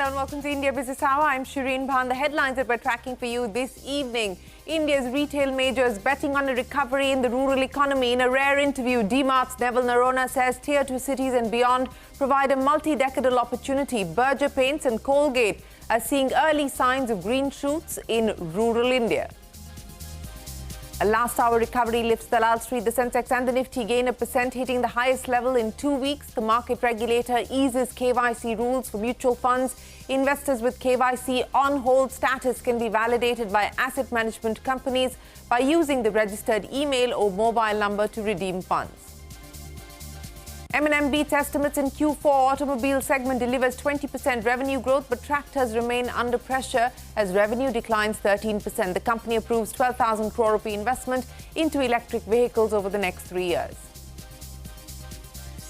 Hello and welcome to India Business Hour. I'm Shireen Bhan. The headlines that we're tracking for you this evening. India's retail majors betting on a recovery in the rural economy. In a rare interview, D-Mart's Neville Narona says Tier 2 cities and beyond provide a multi-decadal opportunity. Berger Paints and Colgate are seeing early signs of green shoots in rural India. A last-hour recovery lifts Dalal Street. The sensex and the nifty gain 1%, hitting the highest level in 2 weeks. The market regulator eases KYC rules for mutual funds. Investors with KYC on hold status can be validated by asset management companies by using the registered email or mobile number to redeem funds. M&M beats estimates in Q4. Automobile segment delivers 20% revenue growth, but tractors remain under pressure as revenue declines 13%. The company approves 12,000 crore rupee investment into electric vehicles over the next 3 years.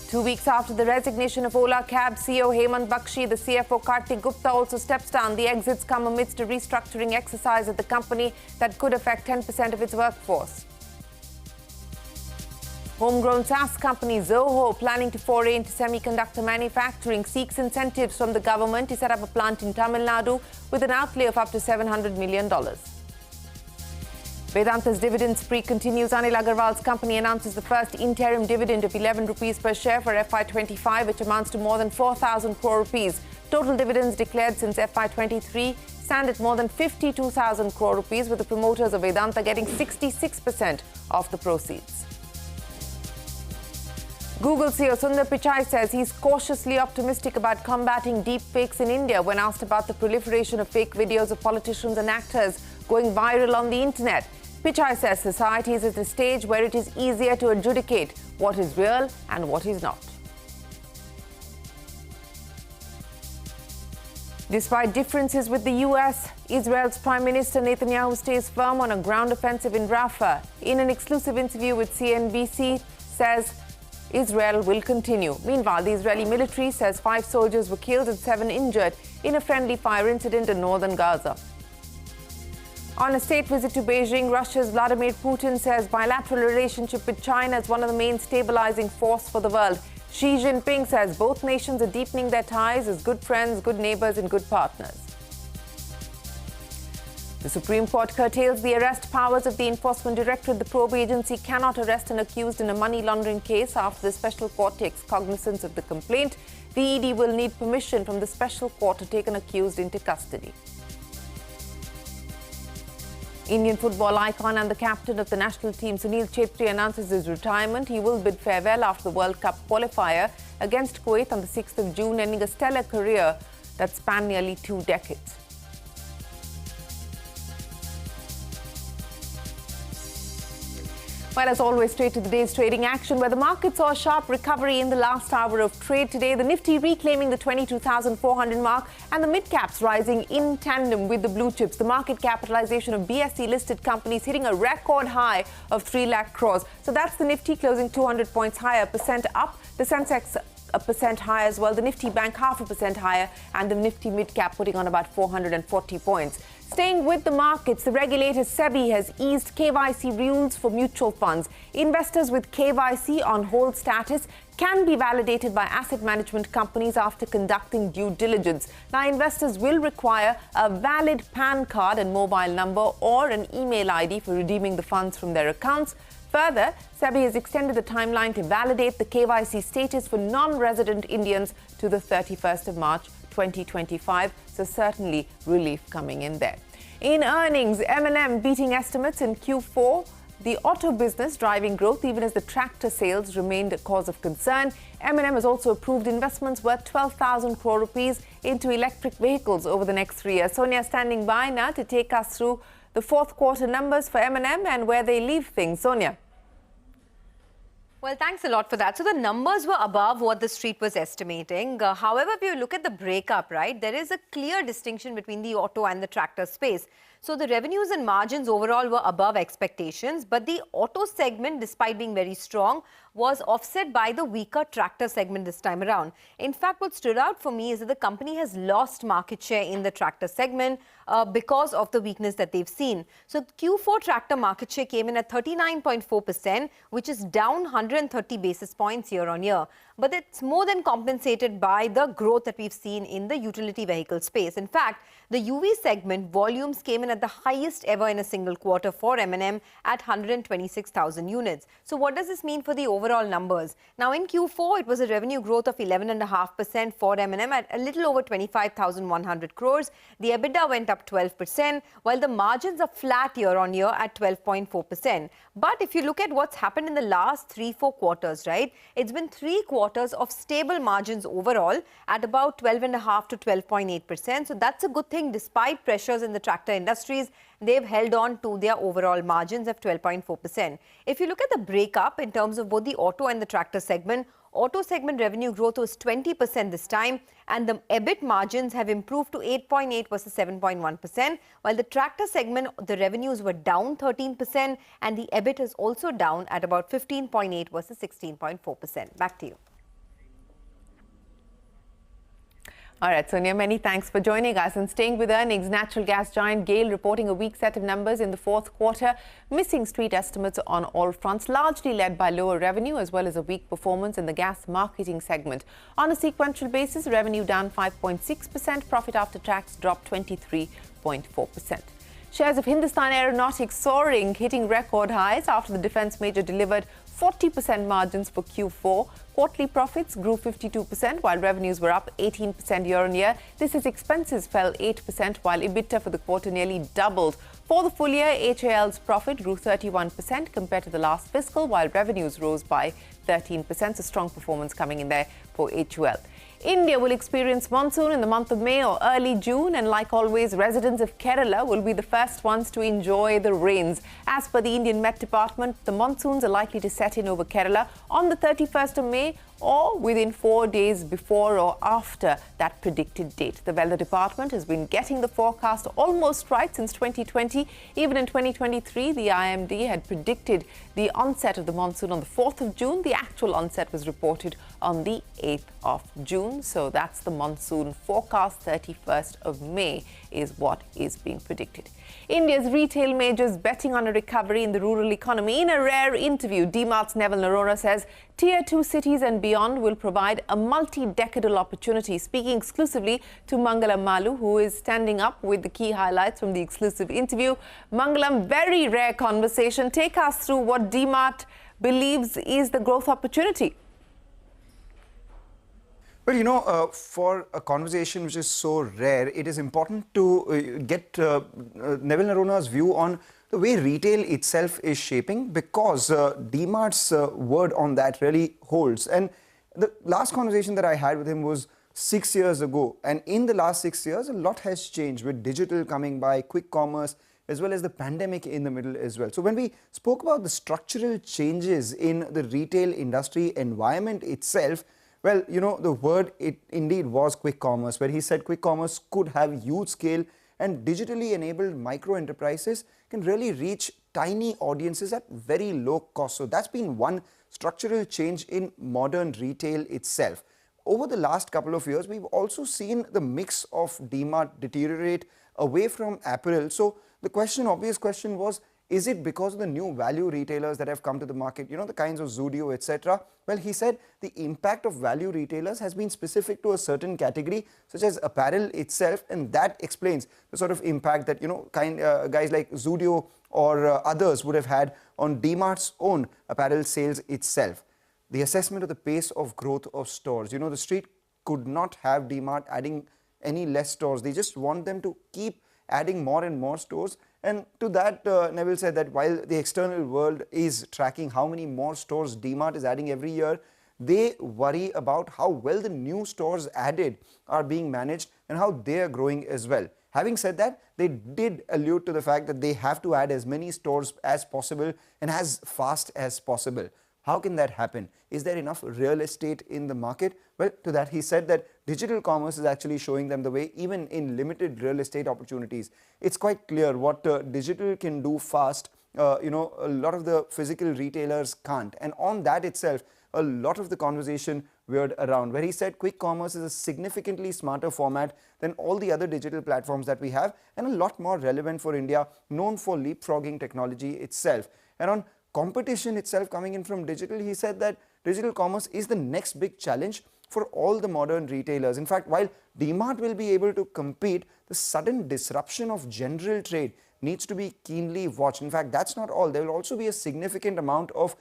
2 weeks after the resignation of Ola Cabs CEO Hemant Bakshi, the CFO Kartik Gupta also steps down. The exits come amidst a restructuring exercise at the company that could affect 10% of its workforce. Homegrown SaaS company Zoho, planning to foray into semiconductor manufacturing, seeks incentives from the government to set up a plant in Tamil Nadu with an outlay of up to $700 million. Vedanta's dividend spree continues. Anil Agarwal's company announces the first interim dividend of 11 rupees per share for FY25, which amounts to more than 4,000 crore rupees. Total dividends declared since FY23 stand at more than 52,000 crore rupees, with the promoters of Vedanta getting 66% of the proceeds. Google CEO Sundar Pichai says he's cautiously optimistic about combating deepfakes in India when asked about the proliferation of fake videos of politicians and actors going viral on the internet. Pichai says society is at a stage where it is easier to adjudicate what is real and what is not. Despite differences with the US, Israel's Prime Minister Netanyahu stays firm on a ground offensive in Rafah. In an exclusive interview with CNBC, says Israel will continue. Meanwhile, the Israeli military says 5 soldiers were killed and 7 injured in a friendly fire incident in northern Gaza. On a state visit to Beijing, Russia's Vladimir Putin says bilateral relationship with China is one of the main stabilising force for the world. Xi Jinping says both nations are deepening their ties as good friends, good neighbours and good partners. The Supreme Court curtails the arrest powers of the Enforcement Directorate. The probe agency cannot arrest an accused in a money laundering case after the special court takes cognizance of the complaint. The ED will need permission from the special court to take an accused into custody. Indian football icon and the captain of the national team, Sunil Chhetri, announces his retirement. He will bid farewell after the World Cup qualifier against Kuwait on the 6th of June, ending a stellar career that spanned nearly 2 decades. Well, as always, straight to the day's trading action, where the market saw a sharp recovery in the last hour of trade today. The Nifty reclaiming the 22,400 mark and the mid-caps rising in tandem with the blue chips. The market capitalization of BSE-listed companies hitting a record high of 3 lakh crores. So that's the Nifty closing 200 points higher, percent up. The sensex 1% higher as well. The Nifty Bank 0.5% higher, and the Nifty mid-cap putting on about 440 points. Staying with the markets, the regulator SEBI has eased KYC rules for mutual funds. Investors with KYC on hold status can be validated by asset management companies after conducting due diligence. Now, investors will require a valid PAN card and mobile number or an email ID for redeeming the funds from their accounts. Further, SEBI has extended the timeline to validate the KYC status for non-resident Indians to the 31st of March 2025. So certainly relief coming in there. In earnings, M&M beating estimates in Q4. The auto business driving growth even as the tractor sales remained a cause of concern. M&M has also approved investments worth 12,000 crore rupees into electric vehicles over the next 3 years. Sonia standing by now to take us through the fourth quarter numbers for M&M and where they leave things. Sonia. Well, thanks a lot for that. So the numbers were above what the street was estimating. However, if you look at the breakup, right, there is a clear distinction between the auto and the tractor space. So the revenues and margins overall were above expectations, but the auto segment, despite being very strong, was offset by the weaker tractor segment this time around. In fact, what stood out for me is that the company has lost market share in the tractor segment because of the weakness that they've seen. So Q4 tractor market share came in at 39.4%, which is down 130 basis points year on year. But it's more than compensated by the growth that we've seen in the utility vehicle space. In fact, the UV segment volumes came in at the highest ever in a single quarter for M&M at 126,000 units. So what does this mean for the overall numbers? Now in Q4, it was a revenue growth of 11.5% for M&M at a little over 25,100 crores. The EBITDA went up 12%, while the margins are flat year on year at 12.4%. But if you look at what's happened in the last 3-4 quarters, right, it's been 3 quarters of stable margins overall at about 12.5 to 12.8%. So that's a good thing. Despite pressures in the tractor industries, they've held on to their overall margins of 12.4%. If you look at the breakup in terms of both the auto and the tractor segment, auto segment revenue growth was 20% this time, and the EBIT margins have improved to 8.8 versus 7.1%, while the tractor segment, the revenues were down 13%, and the EBIT is also down at about 15.8 versus 16.4%. Back to you. All right, Sonia, many thanks for joining us and staying with earnings. Natural gas giant GAIL reporting a weak set of numbers in the fourth quarter, missing street estimates on all fronts, largely led by lower revenue as well as a weak performance in the gas marketing segment. On a sequential basis, revenue down 5.6%, profit after tax dropped 23.4%. Shares of Hindustan Aeronautics soaring, hitting record highs after the defence major delivered 40% margins for Q4. Quarterly profits grew 52%, while revenues were up 18% year-on-year. This as expenses fell 8%, while EBITDA for the quarter nearly doubled. For the full year, HAL's profit grew 31% compared to the last fiscal, while revenues rose by 13%. So strong performance coming in there for HUL. India will experience monsoon in the month of May or early June, and like always, residents of Kerala will be the first ones to enjoy the rains. As per the Indian Met Department, the monsoons are likely to set in over Kerala on the 31st of May or within 4 days before or after that predicted date. The Weather Department has been getting the forecast almost right since 2020. Even in 2023, the IMD had predicted the onset of the monsoon on the 4th of June. The actual onset was reported on the 8th of June. So that's the monsoon forecast. 31st of May is what is being predicted. India's retail majors betting on a recovery in the rural economy. In a rare interview, D-Mart's Neville Narora says Tier 2 cities and beyond will provide a multi-decadal opportunity. Speaking exclusively to Mangalam Malu, who is standing up with the key highlights from the exclusive interview. Mangalam, very rare conversation. Take us through what D-Mart believes is the growth opportunity. Well, you know, for a conversation which is so rare, it is important to get Neville Narona's view on the way retail itself is shaping, because D-Mart's word on that really holds. And the last conversation that I had with him was 6 years ago. And in the last 6 years, a lot has changed with digital coming by, quick commerce, as well as the pandemic in the middle as well. So when we spoke about the structural changes in the retail industry environment itself, well, you know, the word it indeed was quick commerce, where he said quick commerce could have huge scale and digitally enabled micro enterprises can really reach tiny audiences at very low cost. So that's been one structural change in modern retail itself. Over the last couple of years, we've also seen the mix of D-Mart deteriorate away from apparel. So the obvious question was, is it because of the new value retailers that have come to the market, you know, the kinds of Zudio, etc.? Well, he said the impact of value retailers has been specific to a certain category, such as apparel itself, and that explains the sort of impact that, you know, guys like Zudio or others would have had on D-Mart's own apparel sales itself. The assessment of the pace of growth of stores. You know, the street could not have D-Mart adding any less stores. They just want them to keep adding more and more stores. And to that, Neville said that while the external world is tracking how many more stores D-Mart is adding every year, they worry about how well the new stores added are being managed and how they are growing as well. Having said that, they did allude to the fact that they have to add as many stores as possible and as fast as possible. How can that happen? Is there enough real estate in the market? Well, to that he said that digital commerce is actually showing them the way, even in limited real estate opportunities. It's quite clear what digital can do fast. A lot of the physical retailers can't. And on that itself, a lot of the conversation veered around, where he said quick commerce is a significantly smarter format than all the other digital platforms that we have, and a lot more relevant for India, known for leapfrogging technology itself. And on competition itself coming in from digital, he said that digital commerce is the next big challenge for all the modern retailers. In fact, while DMart will be able to compete, the sudden disruption of general trade needs to be keenly watched. In fact, that's not all. There will also be a significant amount of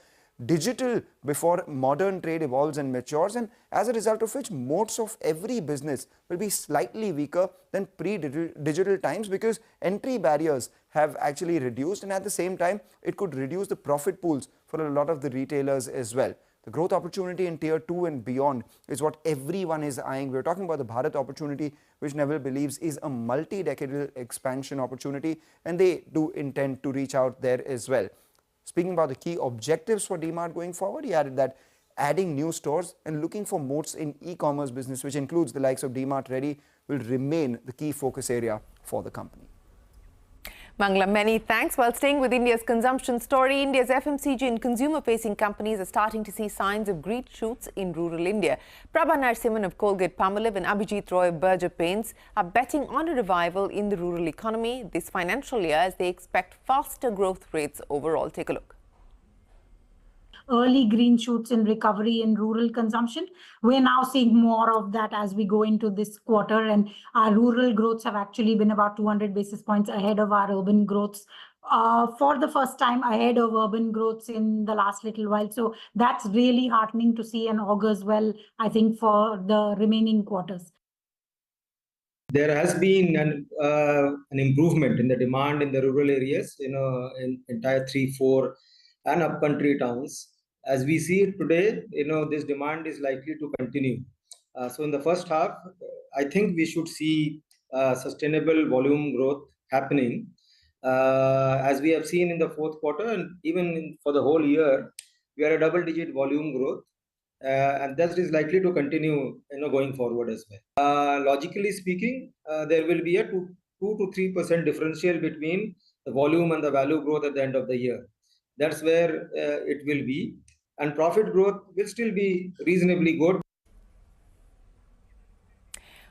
digital before modern trade evolves and matures, and as a result of which moats of every business will be slightly weaker than pre-digital times, because entry barriers have actually reduced, and at the same time it could reduce the profit pools for a lot of the retailers as well. The growth opportunity in tier 2 and beyond is what everyone is eyeing. We're talking about the Bharat opportunity, which Neville believes is a multi-decadal expansion opportunity, and they do intend to reach out there as well. Speaking about the key objectives for DMart going forward, he added that adding new stores and looking for moats in e-commerce business, which includes the likes of DMart Ready, will remain the key focus area for the company. Mangala, many thanks. While staying with India's consumption story, India's FMCG and consumer-facing companies are starting to see signs of green shoots in rural India. Prabha Narasimhan of Colgate-Palmolive and Abhijit Roy of Berger Paints are betting on a revival in the rural economy this financial year, as they expect faster growth rates overall. Take a look. Early green shoots in recovery in rural consumption. We're now seeing more of that as we go into this quarter, and our rural growths have actually been about 200 basis points ahead of our urban growths for the first time, ahead of urban growths in the last little while. So that's really heartening to see and augurs well, I think, for the remaining quarters. There has been an improvement in the demand in the rural areas, in entire 3, 4 and upcountry towns. As we see it today, this demand is likely to continue. So in the first half, I think we should see sustainable volume growth happening. As we have seen in the fourth quarter, and even for the whole year, we are a double-digit volume growth. And that is likely to continue, going forward as well. Logically speaking, there will be a 2 to 3% differential between the volume and the value growth at the end of the year. That's where it will be, and profit growth will still be reasonably good.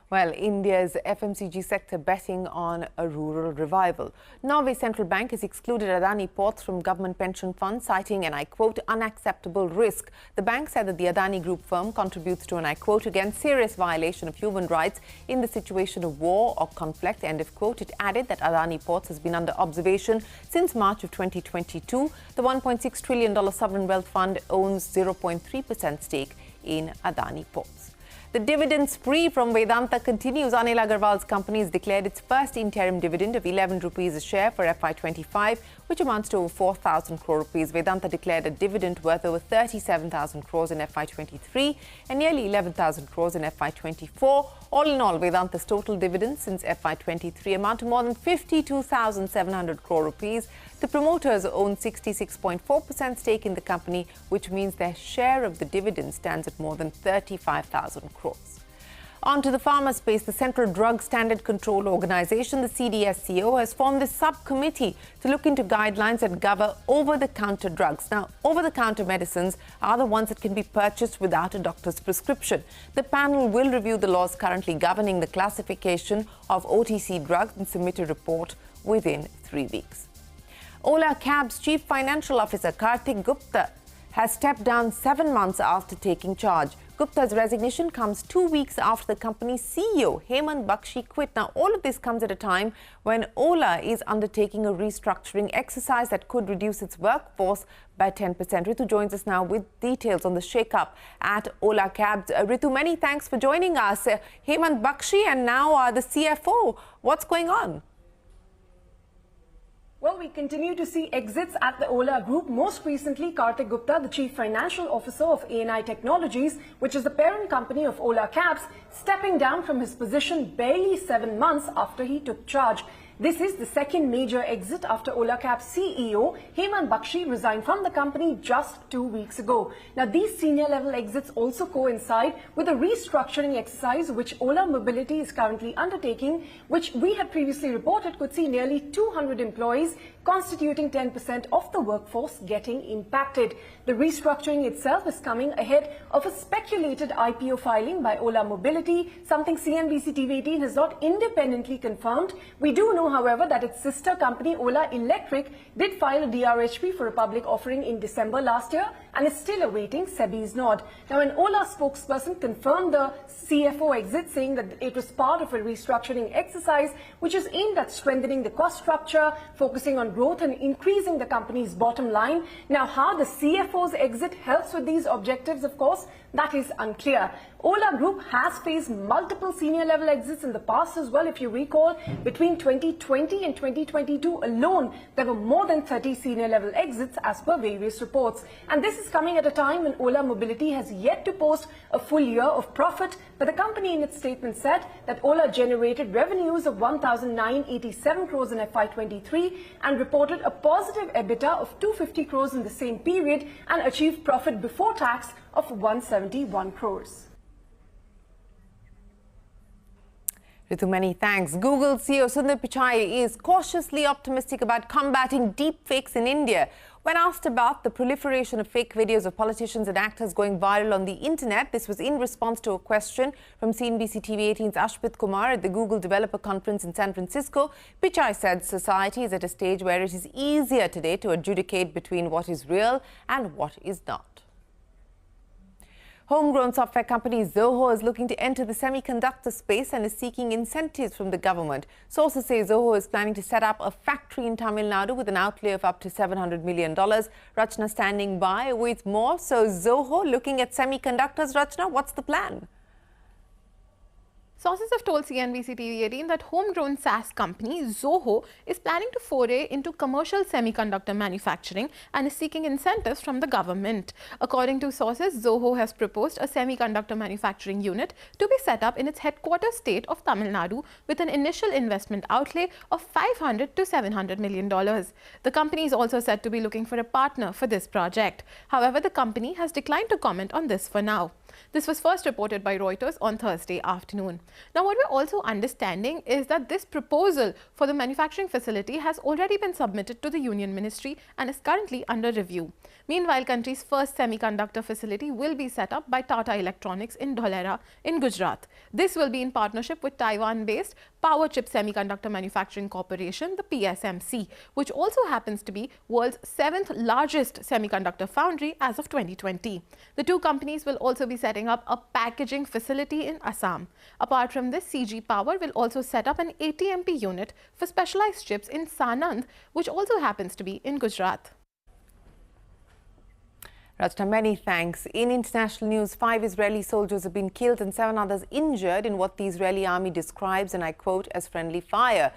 Well, India's FMCG sector betting on a rural revival. Norway's central bank has excluded Adani Ports from government pension funds, citing, and I quote, unacceptable risk. The bank said that the Adani Group firm contributes to, and I quote again, serious violation of human rights in the situation of war or conflict, end of quote. It added that Adani Ports has been under observation since March of 2022. The $1.6 trillion sovereign wealth fund owns 0.3% stake in Adani Ports. The dividend spree from Vedanta continues. Anil Agarwal's company has declared its first interim dividend of 11 rupees a share for FY25, which amounts to over 4,000 crore rupees. Vedanta declared a dividend worth over 37,000 crores in FY23 and nearly 11,000 crores in FY24. All in all, Vedanta's total dividends since FY23 amount to more than 52,700 crore rupees. The promoters own 66.4% stake in the company, which means their share of the dividend stands at more than 35,000 crores. On to the pharma space, the Central Drug Standard Control Organization, the CDSCO, has formed a subcommittee to look into guidelines that cover over-the-counter drugs. Now, over-the-counter medicines are the ones that can be purchased without a doctor's prescription. The panel will review the laws currently governing the classification of OTC drugs and submit a report within 3 weeks. Ola Cabs' Chief Financial Officer Karthik Gupta has stepped down 7 months after taking charge. Gupta's resignation comes 2 weeks after the company's CEO, Hemant Bakshi, quit. Now, all of this comes at a time when Ola is undertaking a restructuring exercise that could reduce its workforce by 10%. Ritu joins us now with details on the shake-up at Ola Cabs. Ritu, many thanks for joining us. Hemant Bakshi and now the CFO. What's going on? Well, we continue to see exits at the Ola Group. Most recently, Karthik Gupta, the Chief Financial Officer of ANI Technologies, which is the parent company of Ola Cabs, stepping down from his position barely 7 months after he took charge. This is the second major exit after Ola Cabs CEO Hemant Bakshi resigned from the company just 2 weeks ago. Now, these senior level exits also coincide with a restructuring exercise which Ola Mobility is currently undertaking, which we had previously reported could see nearly 200 employees constituting 10% of the workforce getting impacted. The restructuring itself is coming ahead of a speculated IPO filing by Ola Mobility, something CNBC TV18 has not independently confirmed. We do know, however, that its sister company Ola Electric did file a DRHP for a public offering in December last year and is still awaiting SEBI's nod. Now, an Ola spokesperson confirmed the CFO exit, saying that it was part of a restructuring exercise which is aimed at strengthening the cost structure, focusing on growth and increasing the company's bottom line. Now, how the CFO's exit helps with these objectives, of course, that is unclear. Ola Group has faced multiple senior level exits in the past as well. If you recall, between 2020 and 2022 alone, there were more than 30 senior level exits as per various reports. And this is coming at a time when Ola Mobility has yet to post a full year of profit. But the company in its statement said that Ola generated revenues of 1,987 crores in FY23 and reported a positive EBITDA of 250 crores in the same period and achieved profit before tax of 171 crores. Ritu, many thanks. Google CEO Sundar Pichai is cautiously optimistic about combating deepfakes in India. When asked about the proliferation of fake videos of politicians and actors going viral on the internet, this was in response to a question from CNBC TV18's Ashpit Kumar at the Google Developer Conference in San Francisco. Pichai said society is at a stage where it is easier today to adjudicate between what is real and what is not. Homegrown software company Zoho is looking to enter the semiconductor space and is seeking incentives from the government. Sources say Zoho is planning to set up a factory in Tamil Nadu with an outlay of up to $700 million. Rachna standing by with more. So Zoho looking at semiconductors. Rachna, what's the plan? Sources have told CNBC TV18 that homegrown SaaS company Zoho is planning to foray into commercial semiconductor manufacturing and is seeking incentives from the government. According to sources, Zoho has proposed a semiconductor manufacturing unit to be set up in its headquarters state of Tamil Nadu with an initial investment outlay of $500 to $700 million. The company is also said to be looking for a partner for this project. However, the company has declined to comment on this for now. This was first reported by Reuters on Thursday afternoon. Now, what we're also understanding is that this proposal for the manufacturing facility has already been submitted to the Union Ministry and is currently under review. Meanwhile, country's first semiconductor facility will be set up by Tata Electronics in Dholera in Gujarat. This will be in partnership with Taiwan-based Power Chip Semiconductor Manufacturing Corporation, the PSMC, which also happens to be world's 7th largest semiconductor foundry as of 2020. The two companies will also be setting up a packaging facility in Assam. Apart from this, CG Power will also set up an ATMP unit for specialized chips in Sanand, which also happens to be in Gujarat. Rachna, many thanks. In international news, 5 Israeli soldiers have been killed and 7 others injured in what the Israeli army describes, and I quote, as friendly fire.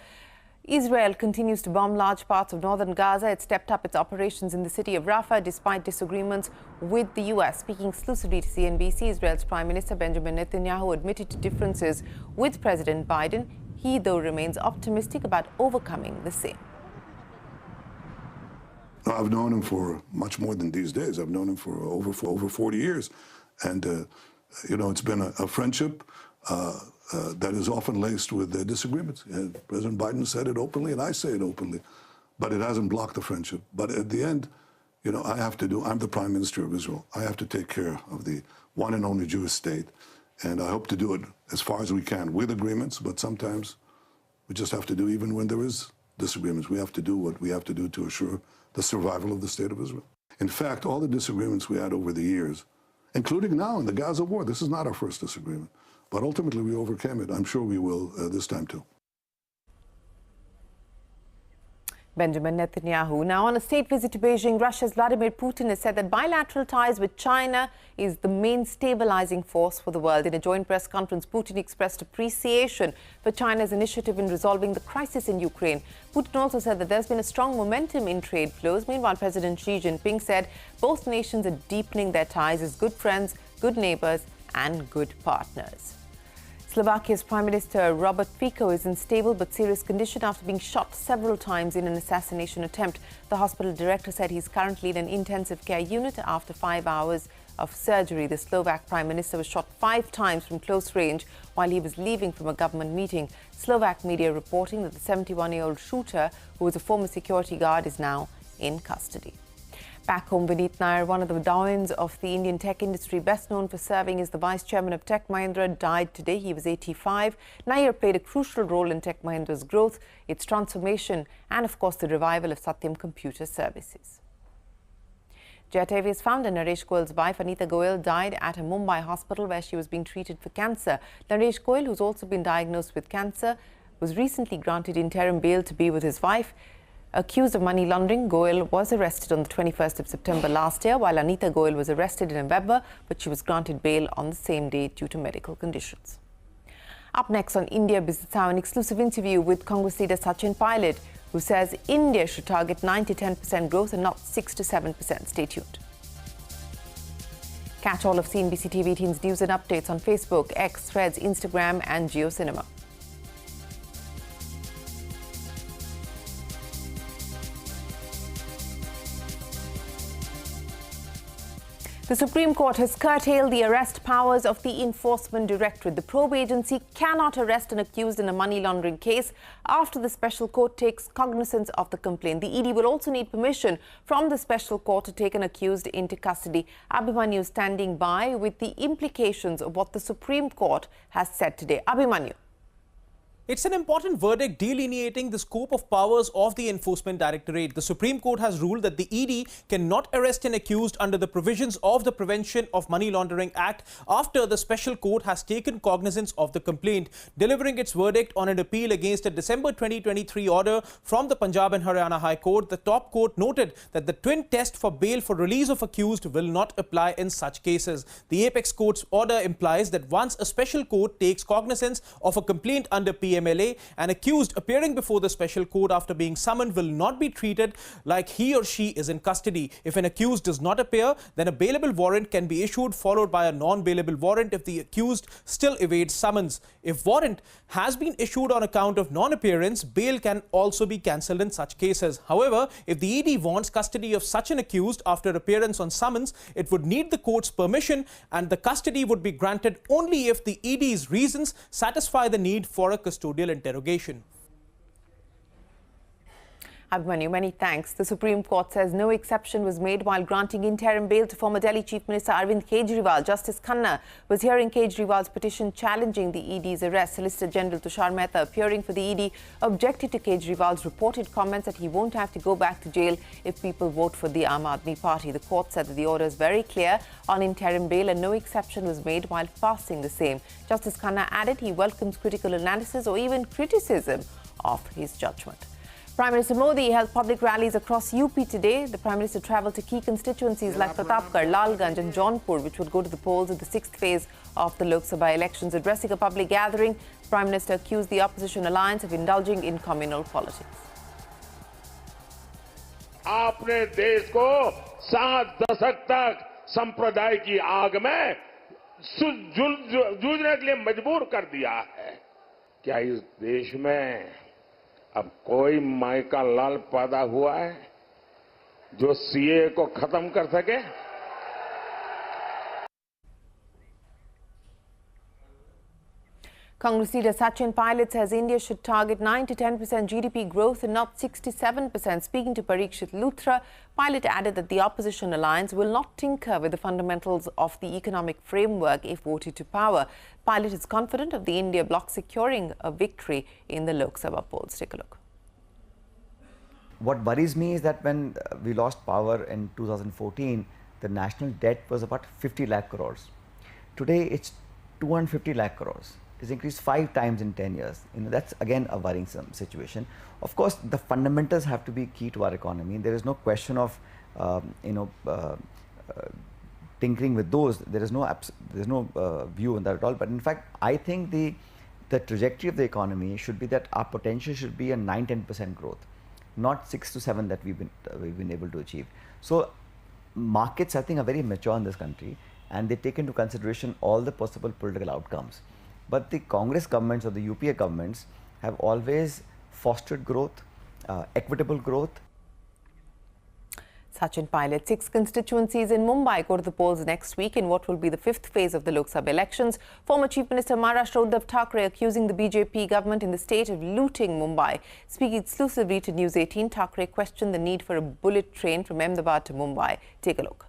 Israel continues to bomb large parts of northern Gaza. It stepped up its operations in the city of Rafah despite disagreements with the US. Speaking exclusively to CNBC, Israel's Prime Minister Benjamin Netanyahu admitted to differences with President Biden. He, though, remains optimistic about overcoming the same. I've known him for much more than these days. I've known him for over 40 years. And, you know, it's been a friendship that is often laced with disagreements. President Biden said it openly, and I say it openly. But it hasn't blocked the friendship. But at the end, you know, I'm the Prime Minister of Israel. I have to take care of the one and only Jewish state. And I hope to do it as far as we can with agreements, but sometimes we just have to do, even when there is disagreements, we have to do what we have to do to assure the survival of the state of Israel. In fact, all the disagreements we had over the years, including now in the Gaza war, this is not our first disagreement, but ultimately we overcame it. I'm sure we will this time too. Benjamin Netanyahu. Now, on a state visit to Beijing, Russia's Vladimir Putin has said that bilateral ties with China is the main stabilising force for the world. In a joint press conference, Putin expressed appreciation for China's initiative in resolving the crisis in Ukraine. Putin also said that there's been a strong momentum in trade flows. Meanwhile, President Xi Jinping said both nations are deepening their ties as good friends, good neighbours and good partners. Slovakia's Prime Minister Robert Fico is in stable but serious condition after being shot several times in an assassination attempt. The hospital director said he's currently in an intensive care unit after 5 hours of surgery. The Slovak Prime Minister was shot 5 times from close range while he was leaving from a government meeting. Slovak media reporting that the 71-year-old shooter, who was a former security guard, is now in custody. Back home, Vineet Nair, one of the doyens of the Indian tech industry, best known for serving as the vice chairman of Tech Mahindra, died today. He was 85. Nair played a crucial role in Tech Mahindra's growth, its transformation, and of course the revival of Satyam Computer Services. Jet Airways founder Naresh Goyal's wife Anita Goyal died at a Mumbai hospital where she was being treated for cancer. Naresh Goyal, who's also been diagnosed with cancer, was recently granted interim bail to be with his wife. Accused of money laundering, Goyal was arrested on the 21st of September last year, while Anita Goyal was arrested in November, but she was granted bail on the same day due to medical conditions. Up next on India Business Hour, an exclusive interview with Congress leader Sachin Pilot, who says India should target 9 to 10% growth and not 6 to 7%. Stay tuned. Catch all of CNBC TV 18's news and updates on Facebook, X, Threads, Instagram and JioCinema. The Supreme Court has curtailed the arrest powers of the Enforcement Directorate. The probe agency cannot arrest an accused in a money laundering case after the special court takes cognizance of the complaint. The ED will also need permission from the special court to take an accused into custody. Abhimanyu standing by with the implications of what the Supreme Court has said today. Abhimanyu. It's an important verdict delineating the scope of powers of the Enforcement Directorate. The Supreme Court has ruled that the ED cannot arrest an accused under the provisions of the Prevention of Money Laundering Act after the special court has taken cognizance of the complaint. Delivering its verdict on an appeal against a December 2023 order from the Punjab and Haryana High Court, the top court noted that the twin test for bail for release of accused will not apply in such cases. The apex court's order implies that once a special court takes cognizance of a complaint under PMLA, an accused appearing before the special court after being summoned will not be treated like he or she is in custody. If an accused does not appear, then a bailable warrant can be issued, followed by a non-bailable warrant if the accused still evades summons. If warrant has been issued on account of non-appearance, bail can also be cancelled in such cases. However, if the ED wants custody of such an accused after appearance on summons, it would need the court's permission, and the custody would be granted only if the ED's reasons satisfy the need for a custodial interrogation. Abhimanyu, many thanks. The Supreme Court says no exception was made while granting interim bail to former Delhi Chief Minister Arvind Kejriwal. Justice Khanna was hearing Kejriwal's petition challenging the ED's arrest. Solicitor General Tushar Mehta, appearing for the ED, objected to Kejriwal's reported comments that he won't have to go back to jail if people vote for the Aam Aadmi Party. The court said that the order is very clear on interim bail and no exception was made while passing the same. Justice Khanna added he welcomes critical analysis or even criticism of his judgment. Prime Minister Modi held public rallies across UP today. The Prime Minister travelled to key constituencies like Pratapgarh, Lalganj and Jaunpur, which would go to the polls in the 6th phase of the Lok Sabha elections. Addressing a public gathering, the Prime Minister accused the opposition alliance of indulging in communal politics. आपने देश को 7 दशक तक संप्रदाय की आग में जूझने के लिए मजबूर कर दिया है। क्या इस देश में अब कोई माई का लाल पैदा हुआ है जो सीए को खत्म कर सके? Congress leader Sachin Pilot says India should target 9 to 10% GDP growth and not 6 to 7%. Speaking to Parikshit Luthra, Pilot added that the opposition alliance will not tinker with the fundamentals of the economic framework if voted to power. Pilot is confident of the India bloc securing a victory in the Lok Sabha polls. Take a look. What worries me is that when we lost power in 2014, the national debt was about 50 lakh crores. Today, it's 250 lakh crores. It's increased 5 times in 10 years. That's again a worrisome situation. Of course, the fundamentals have to be key to our economy. There is no question of, tinkering with those. There is no view on that at all. But in fact, I think the trajectory of the economy should be that our potential should be a 9-10% growth, not 6 to 7 that we've been able to achieve. So markets, I think, are very mature in this country, and they take into consideration all the possible political outcomes. But the Congress governments or the UPA governments have always fostered growth, equitable growth. Sachin Pilot, 6 constituencies in Mumbai go to the polls next week in what will be the 5th phase of the Lok Sabha elections. Former Chief Minister Maharashtra Uddhav Thackeray accusing the BJP government in the state of looting Mumbai. Speaking exclusively to News 18, Thackeray questioned the need for a bullet train from Ahmedabad to Mumbai. Take a look.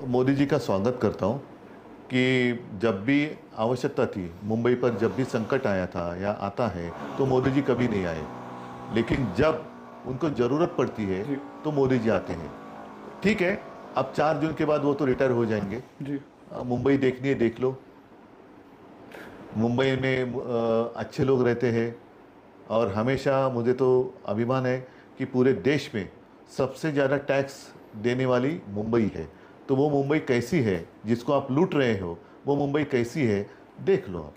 Modi ji का स्वागत करता हूं कि जब भी आवश्यकता थी, मुंबई पर जब भी संकट आया था या आता है तो मोदी जी कभी नहीं आए, लेकिन जब उनको ज़रूरत पड़ती है तो मोदी जी आते हैं। ठीक है, अब 4 जून के बाद वो तो रिटायर हो जाएंगे जी। मुंबई देखनी है, देख लो। मुंबई में अच्छे लोग रहते हैं और हमेशा मुझे तो अभिमान है कि पूरे देश में सबसे ज़्यादा टैक्स देने वाली मुंबई है। तो वो मुंबई कैसी है जिसको आप लूट रहे हो, वो मुंबई कैसी है देख लो आप।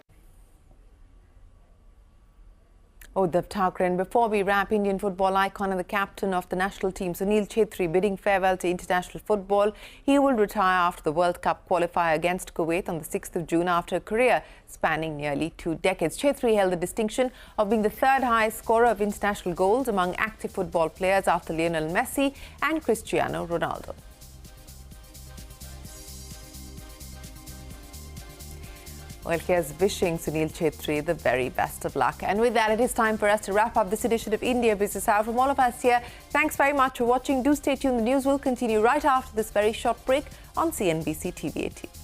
Uddhav Thackeray. And before we wrap, Indian football icon and the captain of the national team, Sunil Chhetri, bidding farewell to international football. He will retire after the World Cup qualifier against Kuwait on the 6th of June after a career spanning nearly 2 decades. Chhetri held the distinction of being the 3rd highest scorer of international goals among active football players after Lionel Messi and Cristiano Ronaldo. Well, here's wishing Sunil Chhetri the very best of luck. And with that, it is time for us to wrap up this edition of India Business Hour. From all of us here, thanks very much for watching. Do stay tuned. The news will continue right after this very short break on CNBC TV 18.